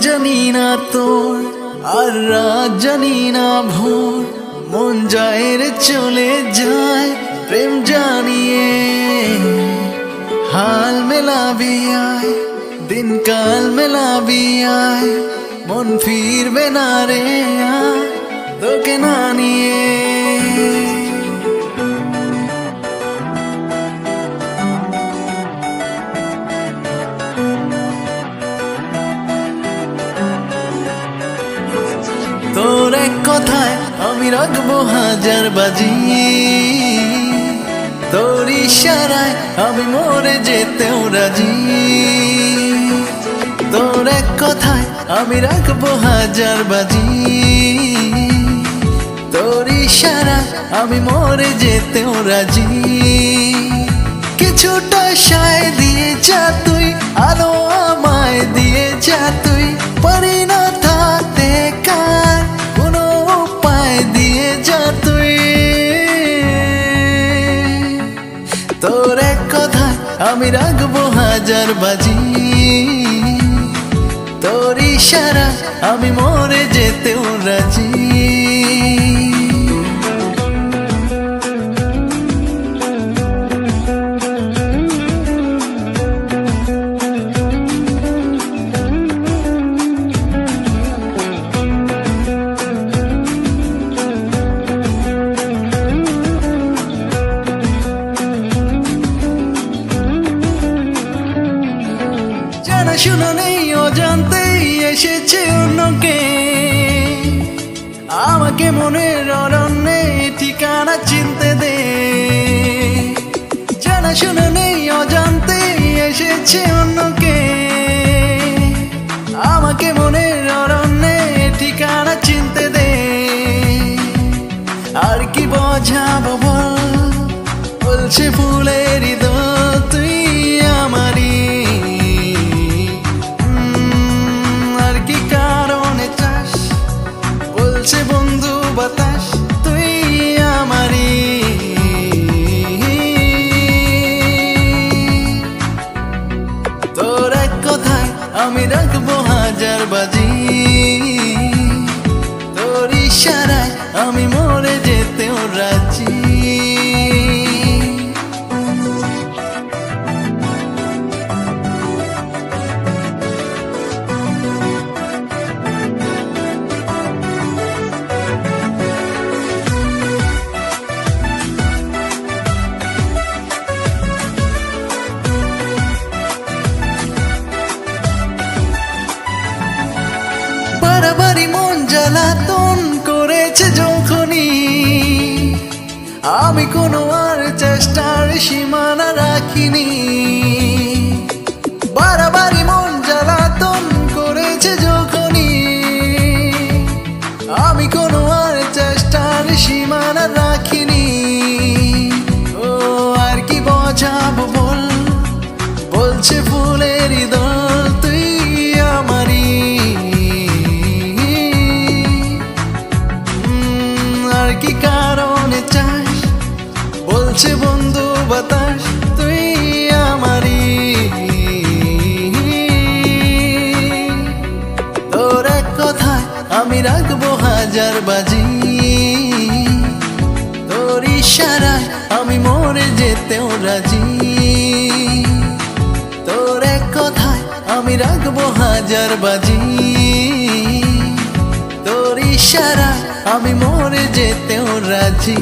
জানি না তোর আর রাত জানি না ভোর, মন যায় রে চলে যায় প্রেম জানিয়ে। হাল মেলাবি আয়, দিন কাল মেলাবি আয়, মন ফিরবে না রে আয় তোকে না নিয়ে। তোর এক কথায় আমি রাখবো হাজার বাজি, তোর ইশারায় আমি মরে যেতেও রাজি। তোর এক কথায় আমি রাখবো হাজার বাজি, তোর ইশারায় আমি মরে যেতেও রাজি। কিছুটা সায় দিয়ে যা তুই, আলো আমায় দিয়ে যা তুই, পারি না থাকতে কার কোনো উপায় দিয়ে যা তুই। তোর এক কথায় আমি রাখবো হাজার বাজি, তোর ইশারা আমি মরে যেতেও রাজি। জানা শুনো নেই অজান্তেই এসেছে অন্যকে, আমাকে মনের অরণ্যে ঠিকানা চিনতে দে। জানা শুনো নেই অজান্তেই এসেছে অন্যকে, আমাকে মনের অরণ্যে ঠিকানা চিনতে দে। আর কি বোঝাবো বল, বলছে ফুলের দোল তুই আমারই। বলছে বন্ধু বাতাস তুই আমারই। তোর এক কথায় আমি রাখবো হাজার বাজি, তোর ইশারায় আমি মরে যেতেও রাজি। বাড়াবাড়ি মন জ্বালাতন করেছে যখনই, আমি কোনো আর চেষ্টার সীমানা রাখিনি। বাড়াবাড়ি মন জ্বালাতন করেছে যখনই, আমি কোনো আর চেষ্টার সীমানা রাখিনি। ও আর কি বোঝাবো বল, বলছে ফুলের দোল তুই আমারই। কি কারণে চাস, বলছে বন্ধু বাতাস তুই আমারই। তোর এক কথায় আমি রাখবো হাজার বাজি, তোর ইশারায় আমি মরে যেতেও রাজি। তোর এক কথায় আমি রাখবো হাজার বাজি, তোর ইশারায় আমি মরে যেতেও রাজি।